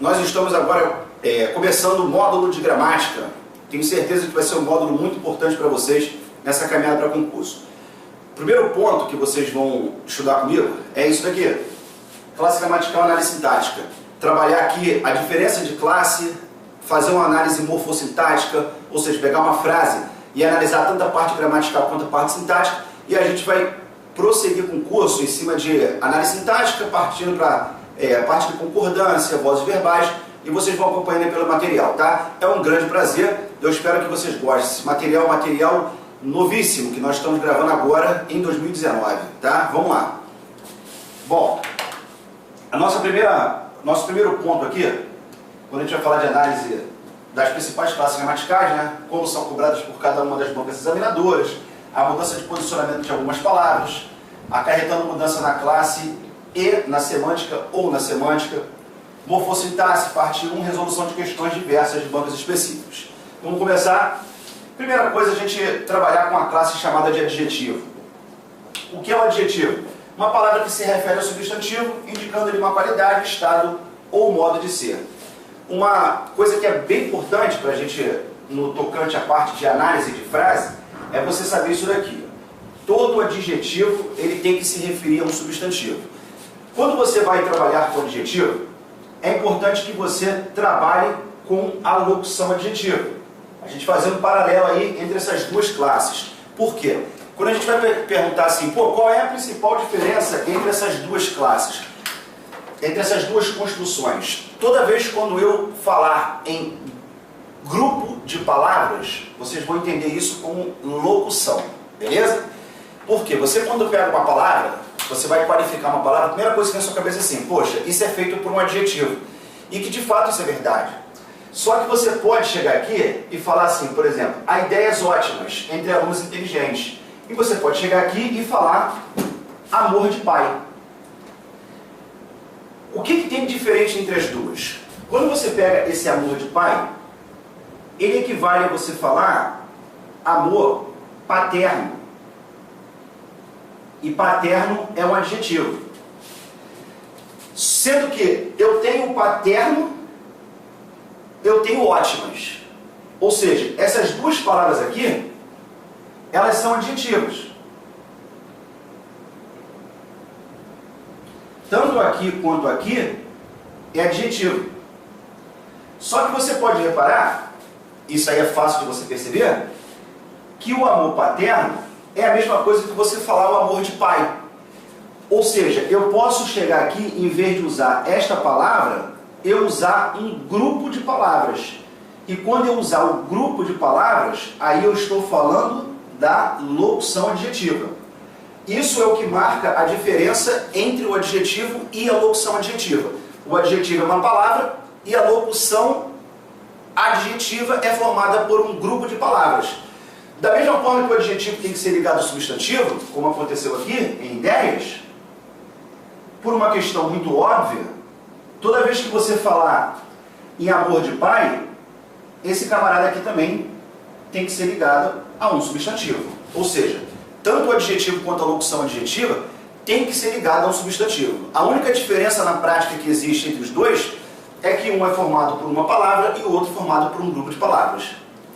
Nós estamos agora começando o módulo de gramática. Tenho certeza que vai ser um módulo muito importante para vocês nessa caminhada para concurso. O primeiro ponto que vocês vão estudar comigo é isso daqui. Classe gramatical, análise sintática. Trabalhar aqui a diferença de classe, fazer uma análise morfossintática, ou seja, pegar uma frase e analisar tanto a parte gramatical quanto a parte sintática, e a gente vai prosseguir com o curso em cima de análise sintática, partindo para a parte de concordância, vozes verbais, e vocês vão acompanhando aí pelo material, tá? É um grande prazer, eu espero que vocês gostem. Esse material é um material novíssimo, que nós estamos gravando agora em 2019, tá? Vamos lá. Bom, nosso primeiro ponto aqui, quando a gente vai falar de análise das principais classes gramaticais, né? Como são cobradas por cada uma das bancas examinadoras, a mudança de posicionamento de algumas palavras, acarretando mudança na classe e na semântica ou na semântica, morfossintaxe, parte 1, resolução de questões diversas de bancas específicas. Vamos começar. Primeira coisa, a gente trabalhar com a classe chamada de adjetivo. O que é o adjetivo? Uma palavra que se refere ao substantivo, indicando-lhe uma qualidade, estado ou modo de ser. Uma coisa que é bem importante para a gente, no tocante à parte de análise de frase, é você saber isso daqui. Todo adjetivo ele tem que se referir a um substantivo. Quando você vai trabalhar com adjetivo, é importante que você trabalhe com a locução adjetiva. A gente fazendo um paralelo aí entre essas duas classes. Por quê? Quando a gente vai perguntar assim, qual é a principal diferença entre essas duas classes? Entre essas duas construções? Toda vez quando eu falar em grupo de palavras, vocês vão entender isso como locução, beleza? Porque você, quando pega uma palavra, você vai qualificar uma palavra, a primeira coisa que vem na sua cabeça é assim, poxa, isso é feito por um adjetivo. E que de fato isso é verdade. Só que você pode chegar aqui e falar assim, por exemplo, há ideias ótimas entre alunos inteligentes. E você pode chegar aqui e falar amor de pai. O que tem de diferente entre as duas? Quando você pega esse amor de pai, ele equivale a você falar amor paterno. E paterno é um adjetivo. Sendo que eu tenho paterno, eu tenho ótimas. Ou seja, essas duas palavras aqui, elas são adjetivos. Tanto aqui quanto aqui é adjetivo. Só que você pode reparar, isso aí é fácil de você perceber, que o amor paterno é a mesma coisa que você falar o amor de pai. Ou seja, eu posso chegar aqui, em vez de usar esta palavra, eu usar um grupo de palavras. E quando eu usar o grupo de palavras, aí eu estou falando da locução adjetiva. Isso é o que marca a diferença entre o adjetivo e a locução adjetiva. O adjetivo é uma palavra e a locução adjetiva é formada por um grupo de palavras. Da mesma forma que o adjetivo tem que ser ligado ao substantivo, como aconteceu aqui em ideias, por uma questão muito óbvia, toda vez que você falar em amor de pai, esse camarada aqui também tem que ser ligado a um substantivo. Ou seja, tanto o adjetivo quanto a locução adjetiva tem que ser ligado a um substantivo. A única diferença na prática que existe entre os dois é que um é formado por uma palavra e o outro formado por um grupo de palavras.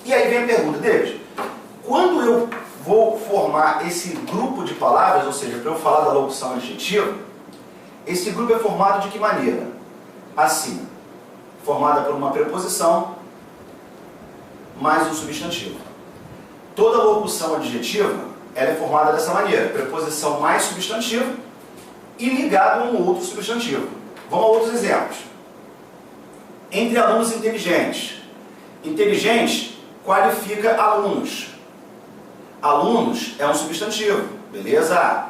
E aí vem a pergunta, David, quando eu vou formar esse grupo de palavras, ou seja, para eu falar da locução adjetiva, esse grupo é formado de que maneira? Assim, formada por uma preposição mais um substantivo. Toda locução adjetiva ela é formada dessa maneira, preposição mais substantivo e ligado a um outro substantivo. Vamos a outros exemplos. Entre alunos inteligentes. Inteligente qualifica alunos. Alunos é um substantivo, beleza?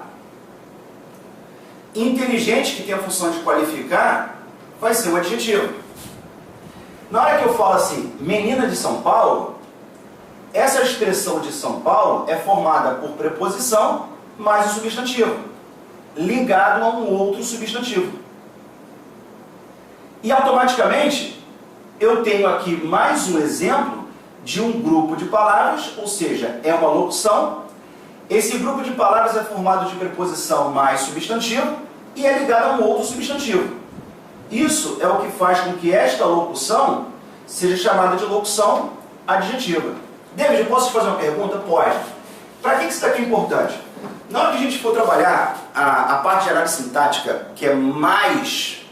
Inteligente, que tem a função de qualificar, vai ser um adjetivo. Na hora que eu falo assim, menina de São Paulo, essa expressão de São Paulo é formada por preposição mais um substantivo, ligado a um outro substantivo. E automaticamente, eu tenho aqui mais um exemplo de um grupo de palavras, ou seja, é uma locução. Esse grupo de palavras é formado de preposição mais substantivo e é ligado a um outro substantivo. Isso é o que faz com que esta locução seja chamada de locução adjetiva. David, eu posso te fazer uma pergunta? Pode. Para que isso daqui é importante? Na hora que a gente for trabalhar a parte de análise sintática, que é mais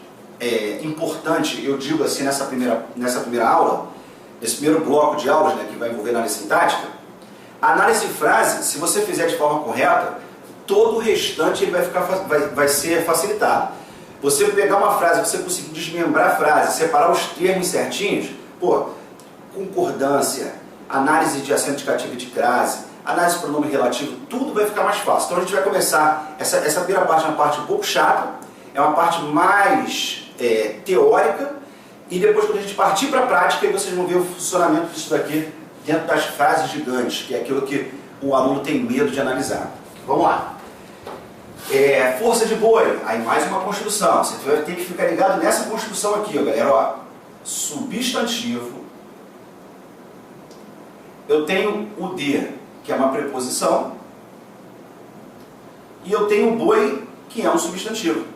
importante, eu digo assim, nessa primeira aula, nesse primeiro bloco de aulas, né, que vai envolver análise sintática, a análise de frase, se você fizer de forma correta, todo o restante ele vai ser facilitado. Você pegar uma frase, você conseguir desmembrar a frase, separar os termos certinhos, pô, concordância, análise de acento indicativo e de crase, análise de pronome relativo, tudo vai ficar mais fácil. Então a gente vai começar, essa primeira parte é uma parte um pouco chata, é uma parte mais teórica, e depois quando a gente partir para a prática, aí vocês vão ver o funcionamento disso daqui dentro das frases gigantes, que é aquilo que o aluno tem medo de analisar. Vamos lá. Força de boi, aí mais uma construção. Você vai ter que ficar ligado nessa construção aqui, ó, galera. Ó, substantivo. Eu tenho o de, que é uma preposição. E eu tenho o boi, que é um substantivo.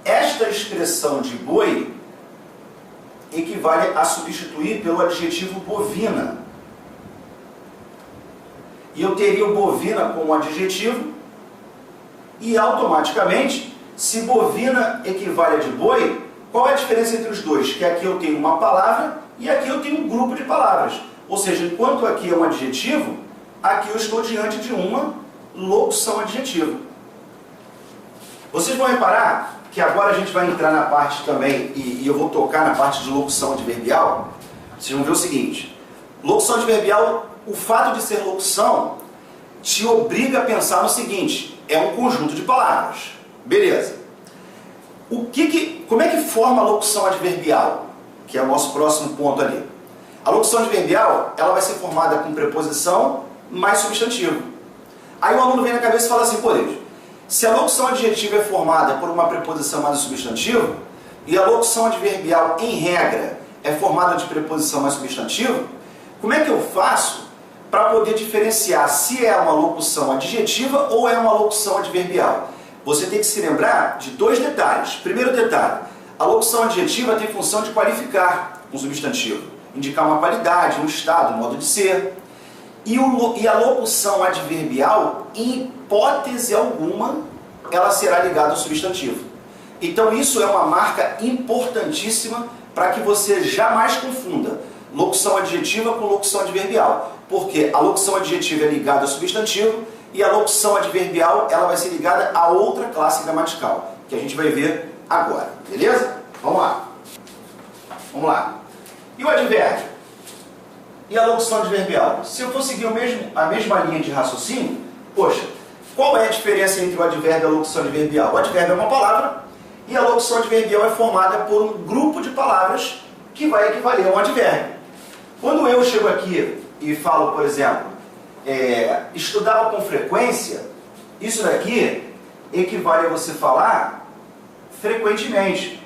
Esta expressão de boi equivale a substituir pelo adjetivo bovina. E eu teria o bovina como adjetivo. E automaticamente, se bovina equivale a de boi, qual é a diferença entre os dois? Que aqui eu tenho uma palavra e aqui eu tenho um grupo de palavras. Ou seja, enquanto aqui é um adjetivo, aqui eu estou diante de uma locução adjetiva. Vocês vão reparar que agora a gente vai entrar na parte também, e eu vou tocar na parte de locução adverbial. Vocês vão ver o seguinte: locução adverbial, o fato de ser locução, te obriga a pensar no seguinte: é um conjunto de palavras. Beleza. Como é que forma a locução adverbial? Que é o nosso próximo ponto ali. A locução adverbial, ela vai ser formada com preposição mais substantivo. Aí o aluno vem na cabeça e fala assim: pô, Deus, se a locução adjetiva é formada por uma preposição mais um substantivo, e a locução adverbial, em regra, é formada de preposição mais substantivo, como é que eu faço para poder diferenciar se é uma locução adjetiva ou é uma locução adverbial? Você tem que se lembrar de dois detalhes. Primeiro detalhe: a locução adjetiva tem função de qualificar um substantivo, indicar uma qualidade, um estado, um modo de ser. E a locução adverbial, em hipótese alguma, ela será ligada ao substantivo. Então isso é uma marca importantíssima para que você jamais confunda locução adjetiva com locução adverbial. Porque a locução adjetiva é ligada ao substantivo e a locução adverbial ela vai ser ligada a outra classe gramatical, que a gente vai ver agora. Beleza? Vamos lá. Vamos lá. E o advérbio? E a locução adverbial? Se eu for seguir a mesma linha de raciocínio, poxa, qual é a diferença entre o advérbio e a locução adverbial? O advérbio é uma palavra e a locução adverbial é formada por um grupo de palavras que vai equivaler a um advérbio. Quando eu chego aqui e falo, por exemplo, estudava com frequência, isso daqui equivale a você falar frequentemente.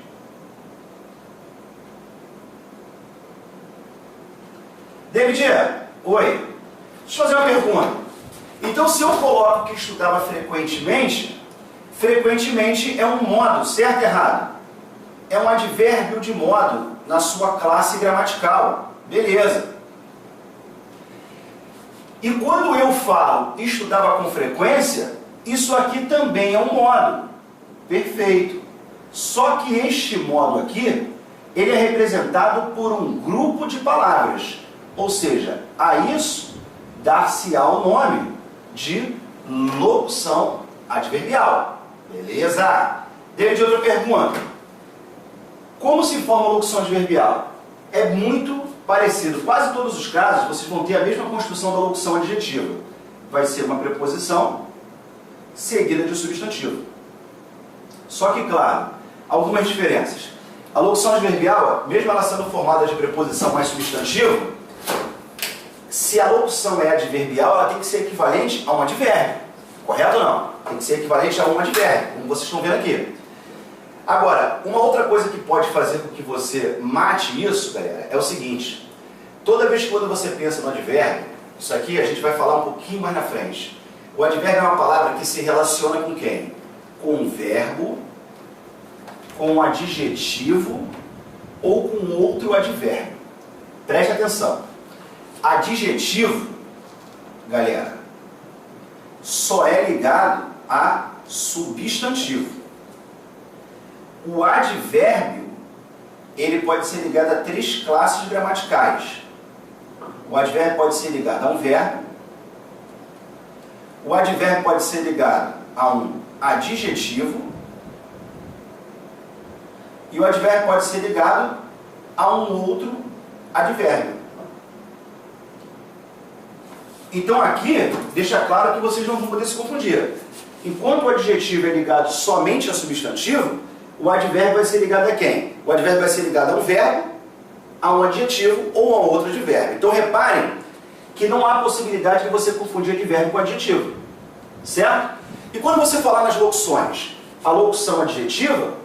David, oi, deixa eu fazer uma pergunta. Então, se eu coloco que estudava frequentemente, frequentemente é um modo, certo ou errado? É um advérbio de modo na sua classe gramatical. Beleza. E quando eu falo estudava com frequência, isso aqui também é um modo. Perfeito. Só que este modo aqui, ele é representado por um grupo de palavras. Ou seja, a isso dar-se-á o nome de locução adverbial. Beleza? David, outra pergunta. Como se forma a locução adverbial? É muito parecido. Quase todos os casos, vocês vão ter a mesma construção da locução adjetiva. Vai ser uma preposição seguida de um substantivo. Só que, claro, algumas diferenças. A locução adverbial, mesmo ela sendo formada de preposição mais substantivo, se a locução é adverbial, ela tem que ser equivalente a um advérbio. Correto ou não? Tem que ser equivalente a um advérbio, como vocês estão vendo aqui. Agora, uma outra coisa que pode fazer com que você mate isso, galera, é o seguinte. Toda vez que quando você pensa no advérbio, isso aqui a gente vai falar um pouquinho mais na frente. O advérbio é uma palavra que se relaciona com quem? Com o verbo, com um adjetivo ou com outro advérbio. Preste atenção. Adjetivo, galera, só é ligado a substantivo. O advérbio, ele pode ser ligado a 3 classes gramaticais. O advérbio pode ser ligado a um verbo. O advérbio pode ser ligado a um adjetivo. E o advérbio pode ser ligado a um outro advérbio. Então aqui, deixa claro que vocês não vão poder se confundir. Enquanto o adjetivo é ligado somente a substantivo, o advérbio vai ser ligado a quem? O advérbio vai ser ligado a um verbo, a um adjetivo ou a um outro advérbio. Então reparem que não há possibilidade de você confundir advérbio com adjetivo. Certo? E quando você falar nas locuções, a locução adjetiva,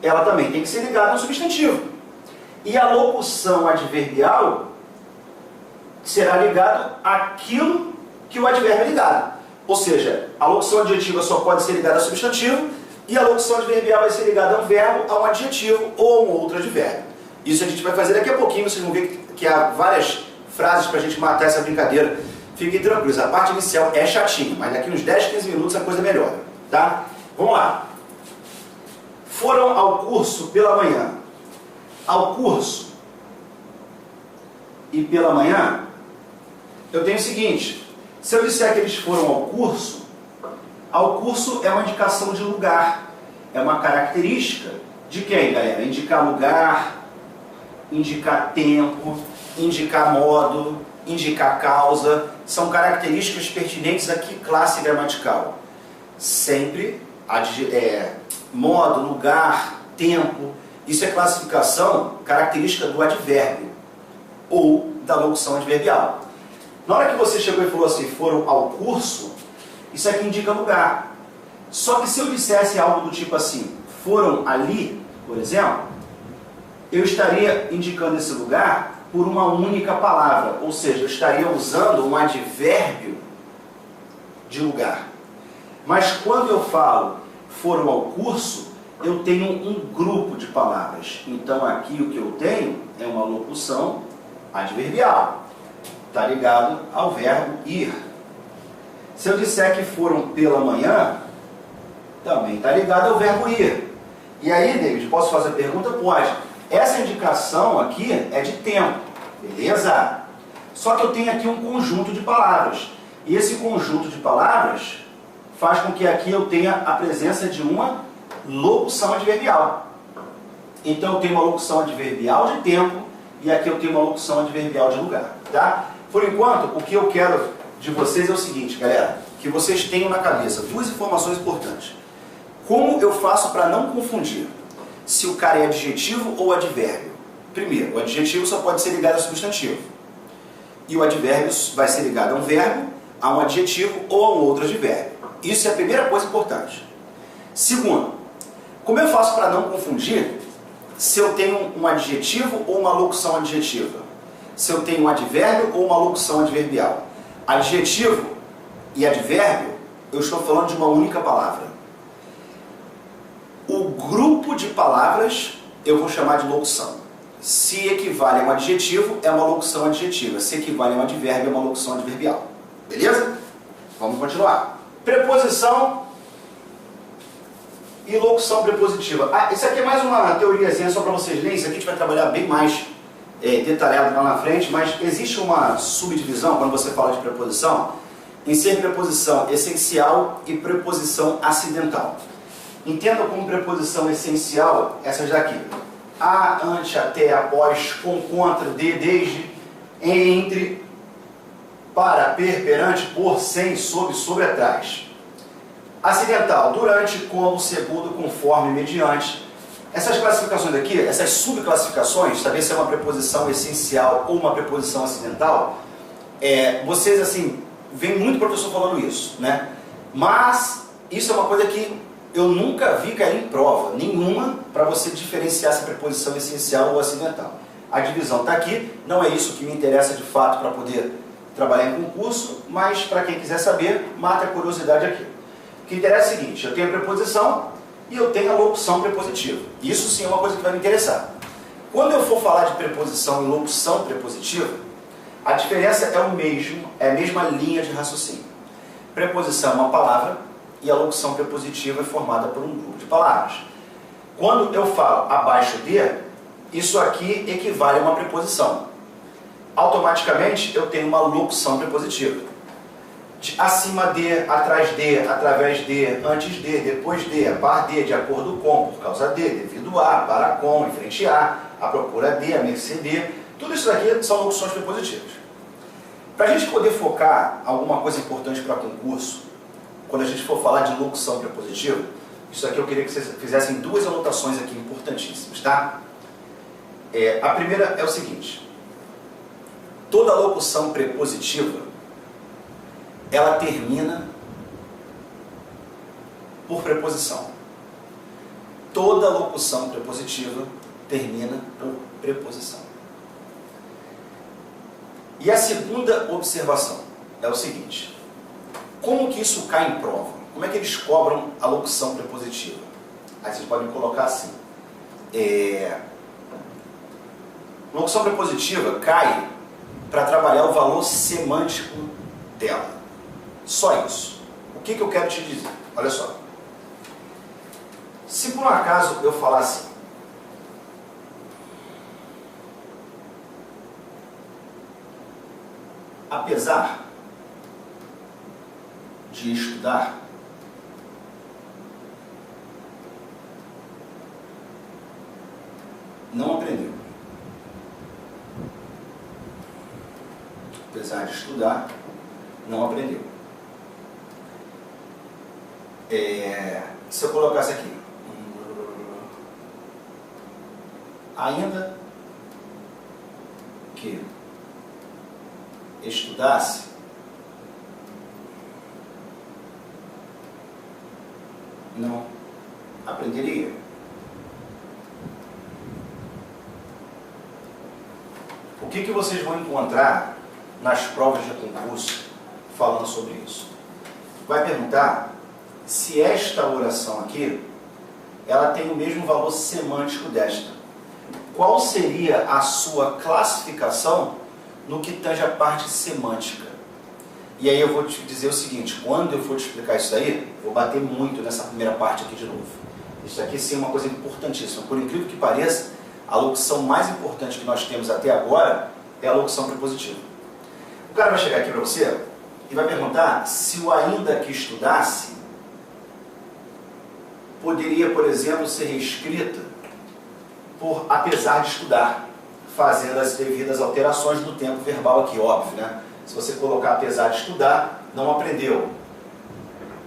ela também tem que ser ligada a um substantivo. E a locução adverbial será ligada àquilo que o advérbio é ligado. Ou seja, a locução adjetiva só pode ser ligada a substantivo e a locução adverbial vai ser ligada a um verbo, a um adjetivo ou a um outro advérbio. Isso a gente vai fazer daqui a pouquinho, vocês vão ver que há várias frases para a gente matar essa brincadeira. Fiquem tranquilos, a parte inicial é chatinha, mas daqui uns 10, 15 minutos a coisa melhora. Tá? Vamos lá. Foram ao curso pela manhã. Ao curso e pela manhã, eu tenho o seguinte: se eu disser que eles foram ao curso é uma indicação de lugar, é uma característica de quem, galera? Indicar lugar, indicar tempo, indicar modo, indicar causa, são características pertinentes a que classe gramatical? Sempre modo, lugar, tempo, isso é classificação característica do advérbio ou da locução adverbial. Na hora que você chegou e falou assim, foram ao curso, isso aqui indica lugar. Só que se eu dissesse algo do tipo assim, foram ali, por exemplo, eu estaria indicando esse lugar por uma única palavra, ou seja, eu estaria usando um advérbio de lugar. Mas quando eu falo foram ao curso, eu tenho um grupo de palavras. Então aqui o que eu tenho é uma locução adverbial. Está ligado ao verbo ir. Se eu disser que foram pela manhã, também está ligado ao verbo ir. E aí, David, posso fazer a pergunta? Pode. Essa indicação aqui é de tempo, beleza? Só que eu tenho aqui um conjunto de palavras. E esse conjunto de palavras faz com que aqui eu tenha a presença de uma locução adverbial. Então eu tenho uma locução adverbial de tempo e aqui eu tenho uma locução adverbial de lugar, tá? Por enquanto, o que eu quero de vocês é o seguinte, galera, que vocês tenham na cabeça 2 informações importantes. Como eu faço para não confundir se o cara é adjetivo ou advérbio? Primeiro, o adjetivo só pode ser ligado a substantivo. E o advérbio vai ser ligado a um verbo, a um adjetivo ou a um outro advérbio. Isso é a primeira coisa importante. Segundo, como eu faço para não confundir se eu tenho um adjetivo ou uma locução adjetiva? Se eu tenho um advérbio ou uma locução adverbial? Adjetivo e advérbio, eu estou falando de uma única palavra. O grupo de palavras eu vou chamar de locução. Se equivale a um adjetivo, é uma locução adjetiva. Se equivale a um advérbio, é uma locução adverbial. Beleza? Vamos continuar. Preposição e locução prepositiva. Isso aqui é mais uma teoriazinha só para vocês lerem. Isso aqui a gente vai trabalhar bem mais detalhado lá na frente, mas existe uma subdivisão, quando você fala de preposição, em ser preposição essencial e preposição acidental. Entenda como preposição essencial essas daqui. A, ante, até, após, com, contra, de, desde, entre, para, per, perante, por, sem, sob, sobre, atrás. Acidental, durante, como, segundo, conforme, mediante. Essas classificações aqui, essas subclassificações, saber se é uma preposição essencial ou uma preposição acidental, vocês assim, vem muito professor falando isso, né? Mas isso é uma coisa que eu nunca vi cair em prova nenhuma para você diferenciar essa preposição essencial ou acidental. A divisão está aqui, não é isso que me interessa de fato para poder trabalhar em concurso, mas para quem quiser saber, mata a curiosidade aqui. O que interessa é o seguinte, eu tenho a preposição e eu tenho a locução prepositiva. Isso sim é uma coisa que vai me interessar. Quando eu for falar de preposição e locução prepositiva, a diferença é o mesmo, é a mesma linha de raciocínio. Preposição é uma palavra e a locução prepositiva é formada por um grupo de palavras. Quando eu falo abaixo de, isso aqui equivale a uma preposição. Automaticamente eu tenho uma locução prepositiva. Acima de, atrás de, através de, antes de, depois de, a par de acordo com, por causa de, devido a, para com, em frente a procura de, a mercê de. Tudo isso daqui são locuções prepositivas. Para a gente poder focar alguma coisa importante para concurso, quando a gente for falar de locução prepositiva, isso aqui eu queria que vocês fizessem duas anotações aqui importantíssimas, tá? A primeira é o seguinte: toda locução prepositiva, ela termina por preposição. Toda locução prepositiva termina por preposição. E a segunda observação é o seguinte: como que isso cai em prova? Como é que eles cobram a locução prepositiva? Aí vocês podem colocar assim: locução prepositiva cai para trabalhar o valor semântico dela. Só isso. O que eu quero te dizer? Olha só. Se por um acaso eu falar assim: apesar de estudar, não aprendeu. Apesar de estudar, não aprendeu. Se eu colocasse aqui, ainda que estudasse, não aprenderia. O que vocês vão encontrar nas provas de concurso falando sobre isso? Vai perguntar se esta oração aqui, ela tem o mesmo valor semântico desta. Qual seria a sua classificação no que tange a parte semântica? E aí eu vou te dizer o seguinte: quando eu for te explicar isso daí, vou bater muito nessa primeira parte aqui de novo. Isso aqui sim é uma coisa importantíssima. Por incrível que pareça, a locução mais importante que nós temos até agora é a locução prepositiva. O cara vai chegar aqui para você e vai perguntar se o ainda que estudasse poderia, por exemplo, ser reescrita por apesar de estudar, fazendo as devidas alterações no tempo verbal aqui, óbvio, né? Se você colocar apesar de estudar, não aprendeu.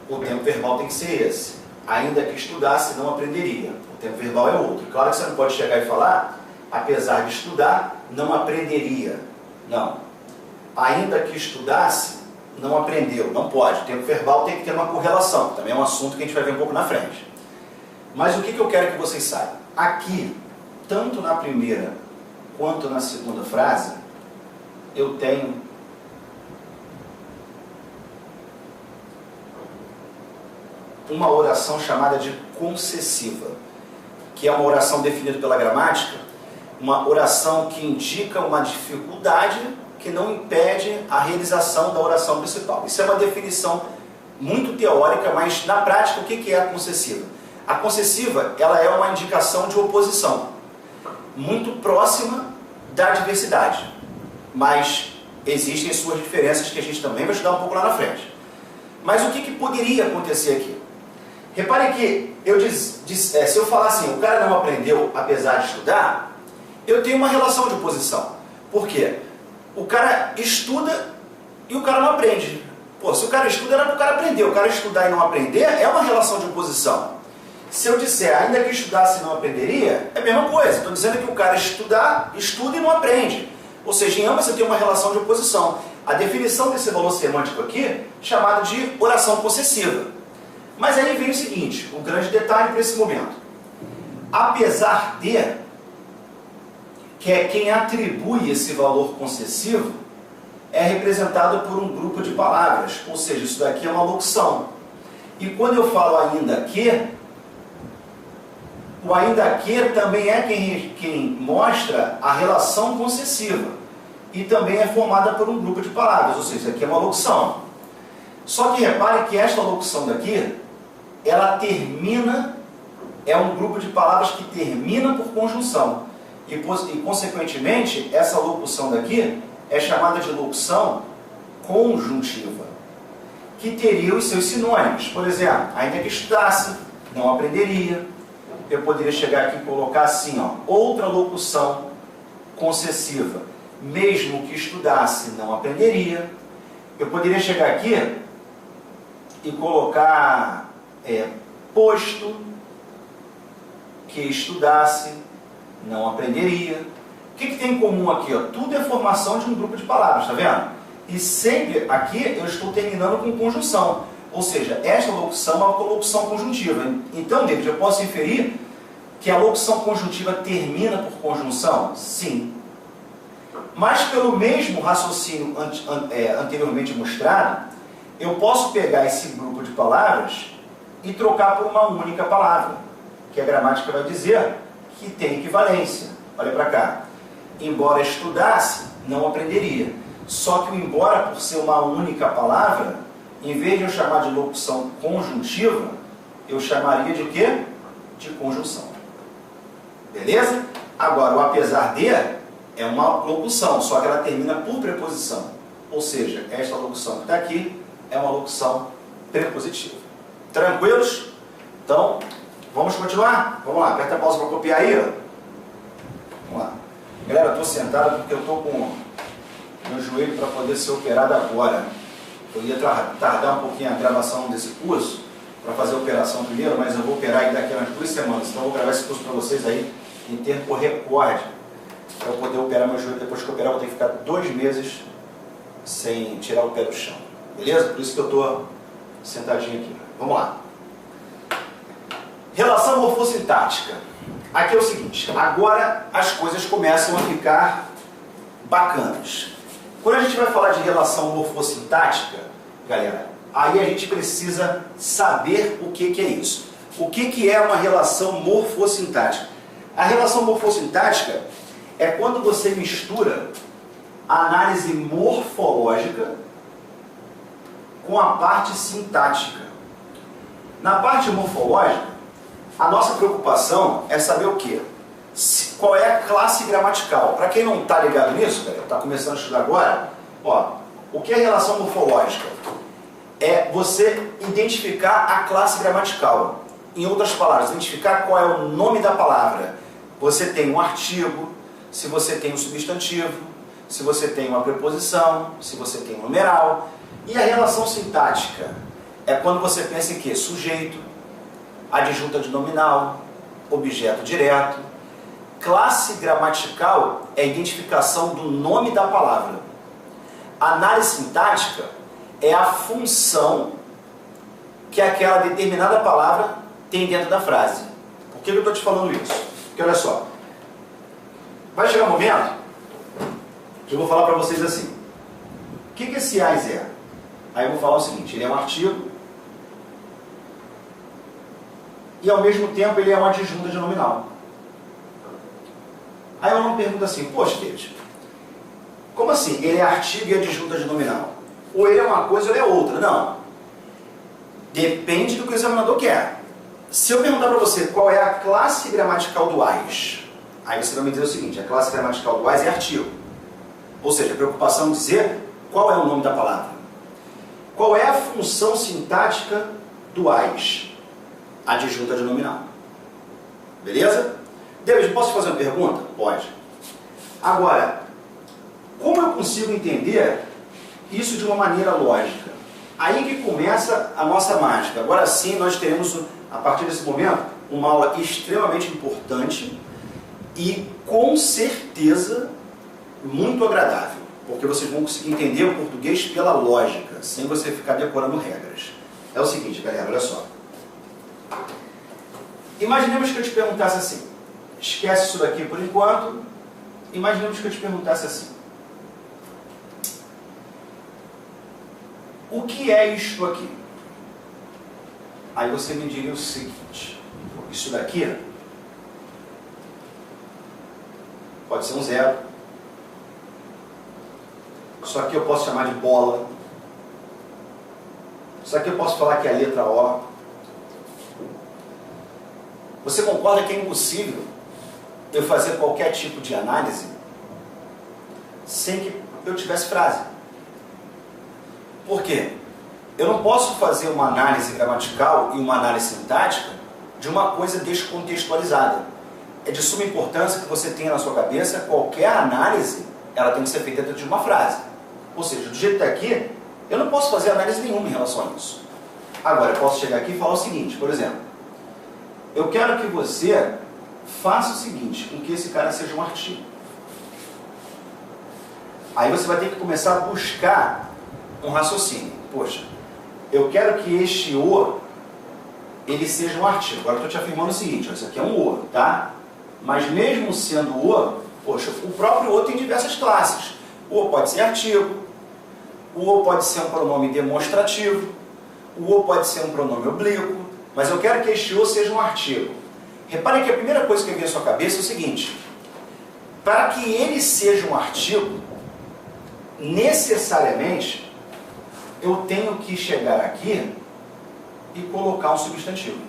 O tempo verbal tem que ser esse. Ainda que estudasse, não aprenderia. O tempo verbal é outro. Claro que você não pode chegar e falar apesar de estudar, não aprenderia. Não. Ainda que estudasse, não aprendeu. Não pode. O tempo verbal tem que ter uma correlação. Também é um assunto que a gente vai ver um pouco na frente. Mas o que eu quero que vocês saibam? Aqui, tanto na primeira quanto na segunda frase, eu tenho uma oração chamada de concessiva, que é uma oração definida pela gramática, uma oração que indica uma dificuldade que não impede a realização da oração principal. Isso é uma definição muito teórica, mas na prática o que é a concessiva? A concessiva, ela é uma indicação de oposição, muito próxima da adversidade, mas existem suas diferenças que a gente também vai estudar um pouco lá na frente. Mas o que poderia acontecer aqui? Repare que se eu falar assim, o cara não aprendeu apesar de estudar, eu tenho uma relação de oposição. Por quê? O cara estuda e o cara não aprende. Pô, se o cara estuda era para o cara aprender. O cara estudar e não aprender é uma relação de oposição. Se eu disser, ainda que estudasse e não aprenderia, é a mesma coisa. Estou dizendo que o cara estuda e não aprende. Ou seja, em ambas eu tenho uma relação de oposição. A definição desse valor semântico aqui é chamada de oração possessiva. Mas aí vem o seguinte, o grande detalhe para esse momento. Apesar de, que é quem atribui esse valor concessivo, é representado por um grupo de palavras. Ou seja, isso daqui é uma locução. E quando eu falo ainda que, O ainda que também é quem mostra a relação concessiva e também é formada por um grupo de palavras, ou seja, isso aqui é uma locução. Só que repare que esta locução daqui, ela termina, é um grupo de palavras que termina por conjunção. E consequentemente, essa locução daqui é chamada de locução conjuntiva, que teria os seus sinônimos. Por exemplo, ainda que estudasse, não aprenderia. Eu poderia chegar aqui e colocar assim, ó, outra locução concessiva. Mesmo que estudasse, não aprenderia. Eu poderia chegar aqui e colocar posto que estudasse, não aprenderia. O que tem em comum aqui? Ó? Tudo é formação de um grupo de palavras, tá vendo? E sempre aqui eu estou terminando com conjunção. Ou seja, esta locução é uma locução conjuntiva. Então, David, eu posso inferir que a locução conjuntiva termina por conjunção? Sim. Mas pelo mesmo raciocínio anteriormente mostrado, eu posso pegar esse grupo de palavras e trocar por uma única palavra, que a gramática vai dizer que tem equivalência. Olha para cá. Embora estudasse, não aprenderia. Só que o embora, por ser uma única palavra, em vez de eu chamar de locução conjuntiva, eu chamaria de quê? De conjunção. Beleza? Agora, o apesar de é uma locução, só que ela termina por preposição. Ou seja, esta locução que está aqui é uma locução prepositiva. Tranquilos? Então, vamos continuar? Vamos lá, aperta a pausa para copiar aí. Vamos lá. Galera, eu estou sentado porque eu estou com meu joelho para poder ser operado agora. Eu ia tardar um pouquinho a gravação desse curso para fazer a operação primeiro, mas eu vou operar aí daqui a umas 2 semanas. Então eu vou gravar esse curso para vocês aí em tempo recorde, para eu poder operar meu joelho. Depois que eu operar, eu vou ter que ficar 2 meses sem tirar o pé do chão. Beleza? Por isso que eu estou sentadinho aqui. Vamos lá. Relação morfossintática. Aqui é o seguinte, agora as coisas começam a ficar bacanas. Quando a gente vai falar de relação morfossintática, galera, aí a gente precisa saber o que é isso. O que é uma relação morfossintática? A relação morfossintática é quando você mistura a análise morfológica com a parte sintática. Na parte morfológica, a nossa preocupação é saber o quê? Qual é a classe gramatical. Para quem não está ligado nisso, está começando a estudar agora, ó, o que é relação morfológica? É você identificar a classe gramatical. Em outras palavras, identificar qual é o nome da palavra. Você tem um artigo, se você tem um substantivo, se você tem uma preposição, se você tem um numeral. E a relação sintática é quando você pensa em quê? Sujeito, adjunta de nominal, objeto direto. Classe gramatical é a identificação do nome da palavra. Análise sintática é a função que aquela determinada palavra tem dentro da frase. Por que eu estou te falando isso? Porque olha só, vai chegar um momento que eu vou falar para vocês assim, o que esse AIS é? Aí eu vou falar o seguinte, ele é um artigo e ao mesmo tempo ele é uma adjunta de nominal. Aí eu não pergunto assim, poxa, David, como assim? Ele é artigo e adjunta de nominal? Ou ele é uma coisa ou ele é outra? Não. Depende do que o examinador quer. Se eu perguntar para você qual é a classe gramatical do AIS, aí você vai me dizer o seguinte, a classe gramatical do AIS é artigo. Ou seja, a preocupação é dizer qual é o nome da palavra. Qual é a função sintática do AIS? Adjunta de nominal. Beleza? David, posso te fazer uma pergunta? Pode. Agora, como eu consigo entender isso de uma maneira lógica? Aí que começa a nossa mágica. Agora sim, nós teremos, a partir desse momento, uma aula extremamente importante e, com certeza, muito agradável. Porque vocês vão conseguir entender o português pela lógica, sem você ficar decorando regras. É o seguinte, galera, olha só. Imaginemos que eu te perguntasse assim, esquece isso daqui por enquanto, imaginemos que eu te perguntasse assim, o que é isto aqui? Aí você me diria o seguinte, isso daqui pode ser um zero. Isso aqui eu posso chamar de bola. Isso aqui eu posso falar que é a letra O. Você concorda que é impossível eu fazer qualquer tipo de análise sem que eu tivesse frase? Por quê? Eu não posso fazer uma análise gramatical e uma análise sintática de uma coisa descontextualizada. É de suma importância que você tenha na sua cabeça qualquer análise, ela tem que ser feita dentro de uma frase. Ou seja, do jeito que está aqui, eu não posso fazer análise nenhuma em relação a isso. Agora, eu posso chegar aqui e falar o seguinte, por exemplo, eu quero que você faça o seguinte, com que esse cara seja um artigo. Aí você vai ter que começar a buscar um raciocínio. Poxa, eu quero que este O, ele seja um artigo. Agora eu estou te afirmando o seguinte, ó, isso aqui é um O, tá? Mas mesmo sendo O, poxa, o próprio O tem diversas classes. O O pode ser artigo, o O pode ser um pronome demonstrativo, o O pode ser um pronome oblíquo, mas eu quero que este O seja um artigo. Repare que a primeira coisa que vem à sua cabeça é o seguinte, para que ele seja um artigo, necessariamente, eu tenho que chegar aqui e colocar um substantivo.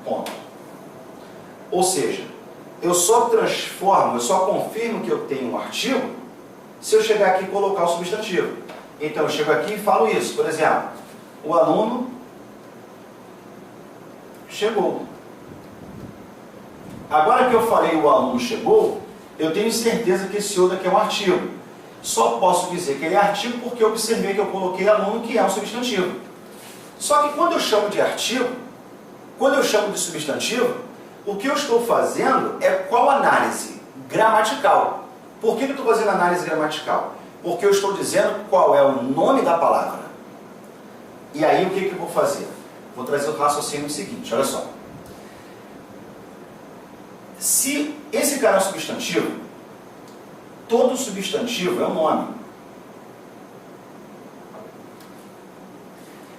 Ponto. Ou seja, eu só transformo, eu só confirmo que eu tenho um artigo se eu chegar aqui e colocar o substantivo. Então eu chego aqui e falo isso. Por exemplo, o aluno chegou. Agora que eu falei o aluno chegou, eu tenho certeza que esse O daqui é um artigo. Só posso dizer que ele é artigo porque eu observei que eu coloquei aluno, que é um substantivo. Só que quando eu chamo de artigo, quando eu chamo de substantivo, o que eu estou fazendo é qual análise? Gramatical. Por que eu estou fazendo análise gramatical? Porque eu estou dizendo qual é o nome da palavra. E aí o que eu vou fazer? Vou trazer o raciocínio seguinte, olha só. Se esse cara é um substantivo, todo substantivo é um nome.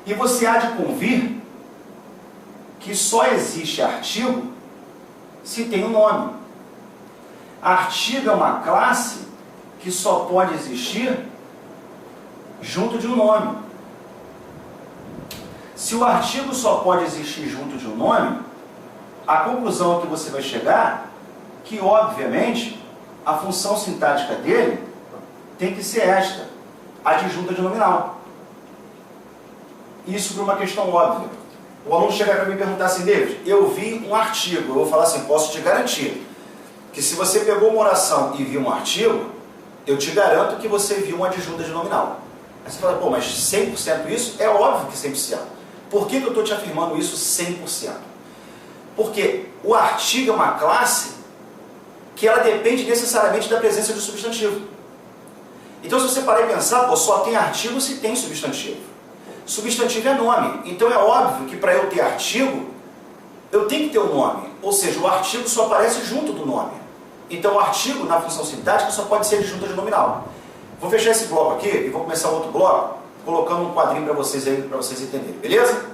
E você há de convir que só existe artigo se tem um nome. Artigo é uma classe que só pode existir junto de um nome. Se o artigo só pode existir junto de um nome, a conclusão a que você vai chegar é que, obviamente, a função sintática dele tem que ser esta, adjunta de nominal. Isso por uma questão óbvia. O aluno chegar para mim e perguntar assim, David, eu vi um artigo, eu vou falar assim, posso te garantir que se você pegou uma oração e viu um artigo, eu te garanto que você viu uma adjunta de nominal. Aí você fala, pô, mas 100% isso? É óbvio que 100%. Por que eu estou te afirmando isso 100%? Porque o artigo é uma classe que ela depende necessariamente da presença do substantivo. Então, se você parar e pensar, pô, só tem artigo se tem substantivo. Substantivo é nome. Então, é óbvio que para eu ter artigo, eu tenho que ter um nome. Ou seja, o artigo só aparece junto do nome. Então, o artigo, na função sintática, só pode ser adjunta de nominal. Vou fechar esse bloco aqui e vou começar outro bloco, colocando um quadrinho para vocês aí, para vocês entenderem. Beleza?